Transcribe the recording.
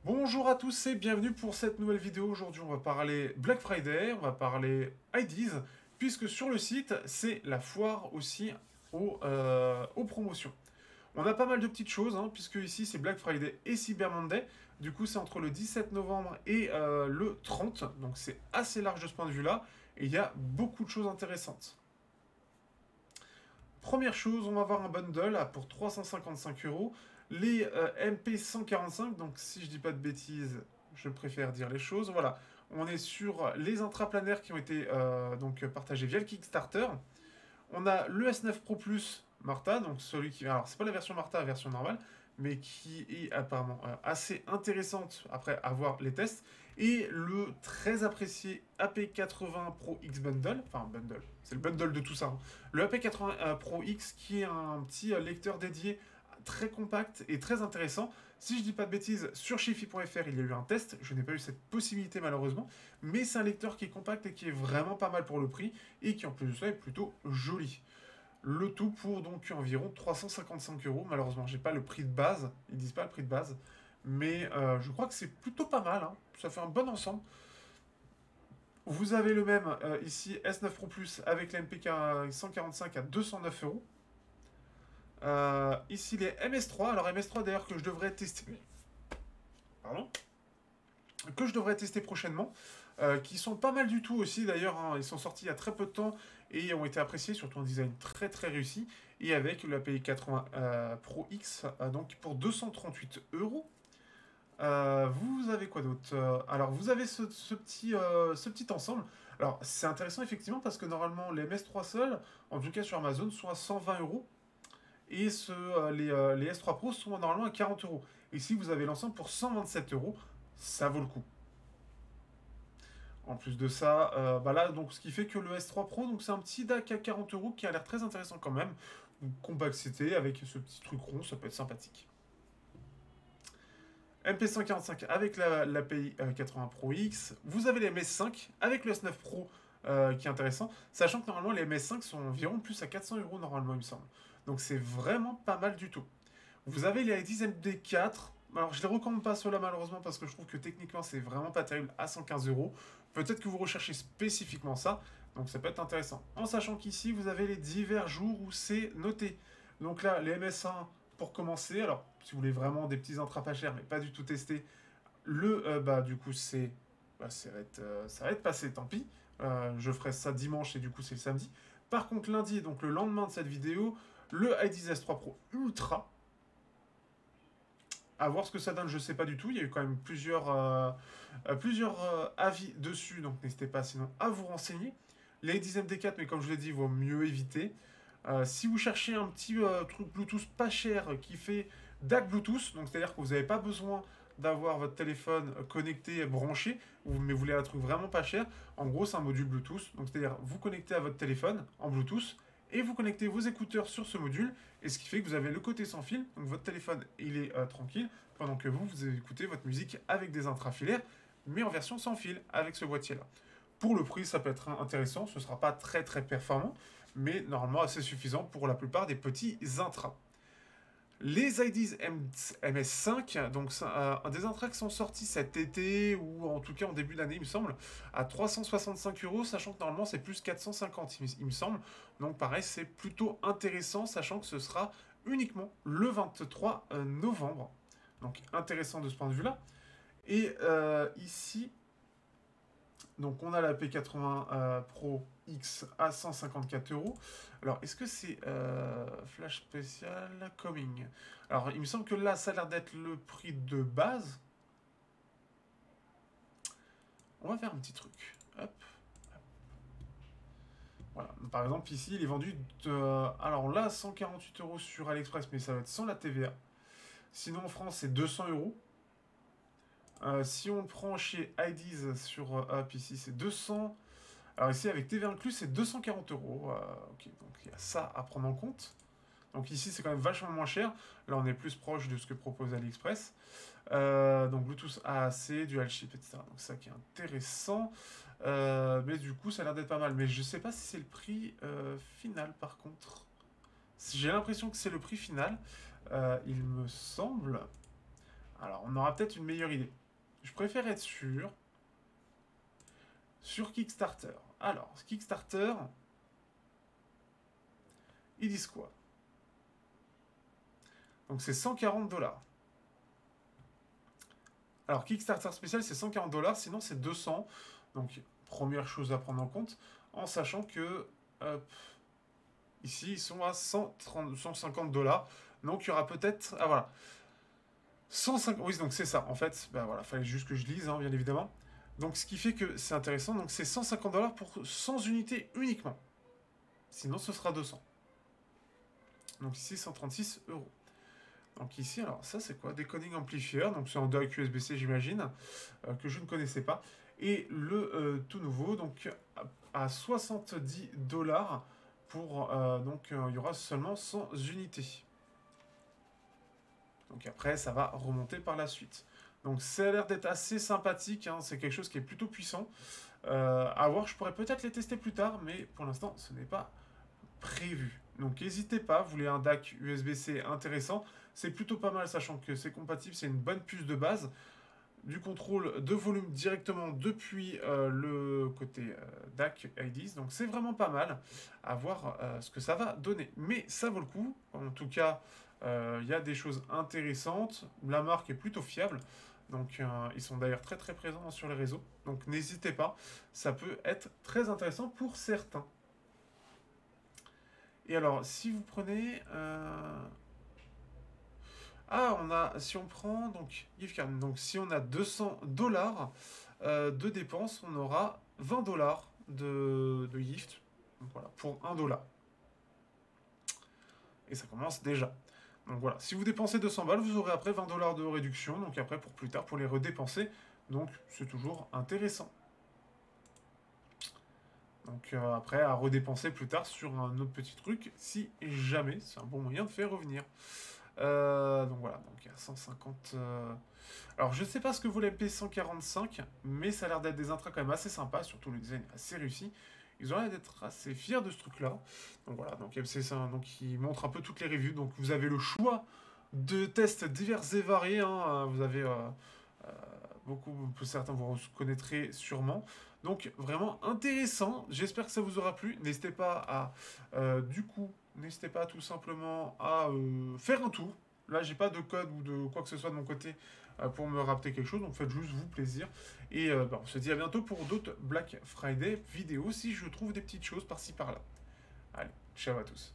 Bonjour à tous et bienvenue pour cette nouvelle vidéo. Aujourd'hui, on va parler Black Friday, on va parler IDs, puisque sur le site, c'est la foire aussi aux promotions. On a pas mal de petites choses, puisque ici, c'est Black Friday et Cyber Monday. Du coup, c'est entre le 17 novembre et le 30, donc c'est assez large de ce point de vue-là, et il y a beaucoup de choses intéressantes. Première chose, on va avoir un bundle pour 355 euros. Les MP145, donc si je dis pas de bêtises, je préfère dire les choses. Voilà, on est sur les intraplanaires qui ont été donc partagés via le Kickstarter. On a le S9 Pro Plus Martha, donc celui qui... Alors, c'est pas la version Martha, la version normale, mais qui est apparemment assez intéressante après avoir les tests. Et le très apprécié AP80 Pro X Bundle, enfin bundle, c'est le bundle de tout ça. Le AP80 Pro X qui est un petit lecteur dédié très compact et très intéressant. Si je dis pas de bêtises, sur Chiffy.fr, il y a eu un test. Je n'ai pas eu cette possibilité malheureusement, mais c'est un lecteur qui est compact et qui est vraiment pas mal pour le prix et qui en plus de ça est plutôt joli. Le tout pour donc environ 355 euros. Malheureusement, j'ai pas le prix de base. Ils disent pas le prix de base, mais je crois que c'est plutôt pas mal. Ça fait un bon ensemble. Vous avez le même ici S9 Pro Plus avec la MPK 145 à 209 euros. Ici les MS3, alors MS3 d'ailleurs que je devrais tester, pardon, que je devrais tester prochainement, qui sont pas mal du tout aussi d'ailleurs, ils sont sortis il y a très peu de temps et ont été appréciés, surtout un design très très réussi, et avec la PI 80 Pro X, donc pour 238 euros. Vous avez quoi d'autre? Alors vous avez ce petit ensemble. Alors c'est intéressant effectivement parce que normalement les MS3 seuls, en tout cas sur Amazon, sont à 120 euros. Et les S3 Pro sont normalement à 40 euros. Et si vous avez l'ensemble pour 127 euros, ça vaut le coup. En plus de ça, bah là, donc, ce qui fait que le S3 Pro, donc c'est un petit DAC à 40 euros qui a l'air très intéressant quand même. Compacité avec ce petit truc rond, ça peut être sympathique. MP145 avec l'API 80 Pro X. Vous avez les MS5 avec le S9 Pro qui est intéressant. Sachant que normalement les MS5 sont environ plus à 400 euros normalement, il me semble. Donc c'est vraiment pas mal du tout. Vous avez les i10 MD4. Alors je les recommande pas ceux-là malheureusement parce que je trouve que techniquement c'est vraiment pas terrible à 115 euros. Peut-être que vous recherchez spécifiquement ça. Donc ça peut être intéressant. En sachant qu'ici vous avez les divers jours où c'est noté. Donc là les MS1 pour commencer. Alors si vous voulez vraiment des petits intra pas chers mais pas du tout testés. Bah du coup c'est... Bah, ça va être passé, tant pis. Je ferai ça dimanche et du coup c'est le samedi. Par contre lundi, donc le lendemain de cette vidéo, le i10 S3 Pro Ultra. À voir ce que ça donne, je sais pas du tout. Il y a eu quand même plusieurs avis dessus, donc n'hésitez pas sinon à vous renseigner. Les 10 MD4, mais comme je l'ai dit, il vaut mieux éviter. Si vous cherchez un petit truc Bluetooth pas cher qui fait DAC Bluetooth, donc c'est-à-dire que vous n'avez pas besoin d'avoir votre téléphone connecté, branché, mais vous voulez un truc vraiment pas cher, en gros c'est un module Bluetooth, donc c'est-à-dire vous connectez à votre téléphone en Bluetooth, et vous connectez vos écouteurs sur ce module, et ce qui fait que vous avez le côté sans fil, donc votre téléphone il est tranquille, pendant que vous écoutez votre musique avec des intrafilaires, mais en version sans fil, avec ce boîtier-là. Pour le prix, ça peut être intéressant, ce ne sera pas très très performant, mais normalement assez suffisant pour la plupart des petits intras. Les IDs MS5, donc des intras qui sont sortis cet été, ou en tout cas en début d'année, il me semble, à 365 euros, sachant que normalement c'est plus 450, il me semble. Donc pareil, c'est plutôt intéressant, sachant que ce sera uniquement le 23 novembre. Donc intéressant de ce point de vue-là. Et ici, donc on a la P80 Pro X à 154 euros. Alors est-ce que c'est flash spécial coming? Alors il me semble que là ça a l'air d'être le prix de base. On va faire un petit truc. Hop. Voilà. Par exemple ici il est vendu alors là 148 euros sur AliExpress, mais ça va être sans la TVA. Sinon en France c'est 200 euros. Si on le prend chez IDs sur Hop ici c'est 200. Alors ici, avec TVA inclus, c'est 240 euros. Ok, donc il y a ça à prendre en compte. Donc ici, c'est quand même vachement moins cher. Là, on est plus proche de ce que propose AliExpress. Donc Bluetooth AAC, Dual Chip, etc. Donc ça qui est intéressant. Mais du coup, ça a l'air d'être pas mal. Mais je sais pas si c'est le prix final, par contre. J'ai l'impression que c'est le prix final. Il me semble. Alors, on aura peut-être une meilleure idée. Je préfère être sûr. Sur Kickstarter. Alors, Kickstarter, ils disent quoi? Donc, c'est 140 $. Alors, Kickstarter spécial, c'est 140 $, sinon c'est 200. Donc, première chose à prendre en compte, en sachant que, hop, ici, ils sont à 150 $. Donc, il y aura peut-être... Ah, voilà. 150... Oui, donc c'est ça. En fait, ben voilà, fallait juste que je lise, hein, bien évidemment. Donc, ce qui fait que c'est intéressant. Donc, c'est 150 $ pour 100 unités uniquement. Sinon, ce sera 200. Donc, ici, 136 €. Donc ici, alors ça c'est quoi? Decoding Amplifier, donc c'est un DAC USB-C j'imagine, que je ne connaissais pas. Et le tout nouveau, donc à 70 $, pour, donc il y aura seulement 100 unités. Donc après, ça va remonter par la suite. Donc ça a l'air d'être assez sympathique, hein, c'est quelque chose qui est plutôt puissant. À voir, je pourrais peut-être les tester plus tard, mais pour l'instant, ce n'est pas prévu. Donc n'hésitez pas, vous voulez un DAC USB-C intéressant, c'est plutôt pas mal sachant que c'est compatible, c'est une bonne puce de base, du contrôle de volume directement depuis le côté DAC IDs, donc c'est vraiment pas mal à voir ce que ça va donner. Mais ça vaut le coup, en tout cas il y a des choses intéressantes, la marque est plutôt fiable, donc ils sont d'ailleurs très très présents sur les réseaux, donc n'hésitez pas, ça peut être très intéressant pour certains. Et alors, si vous prenez... Ah, si on prend, donc, donc si on a 200 $ de dépenses, on aura 20 $ de gift. Donc voilà, pour 1 $. Et ça commence déjà. Donc voilà, si vous dépensez 200 balles, vous aurez après 20 $ de réduction, donc après pour plus tard, pour les redépenser. Donc c'est toujours intéressant. Donc après, à redépenser plus tard sur un autre petit truc, si jamais, c'est un bon moyen de faire revenir. Donc voilà, donc à 150... Alors je sais pas ce que vaut l'MP 145, mais ça a l'air d'être des intras quand même assez sympas, surtout le design est assez réussi. Ils ont l'air d'être assez fiers de ce truc-là. Donc voilà, donc MC5, donc il montre un peu toutes les reviews. Donc vous avez le choix de tests divers et variés. Hein. Vous avez beaucoup, certains vous reconnaîtrez sûrement. Donc vraiment intéressant. J'espère que ça vous aura plu. N'hésitez pas à n'hésitez pas tout simplement à faire un tour. Là, j'ai pas de code ou de quoi que ce soit de mon côté pour me rappeler quelque chose. Donc faites juste vous plaisir. Et on se dit à bientôt pour d'autres Black Friday vidéos si je trouve des petites choses par-ci par-là. Allez, ciao à tous.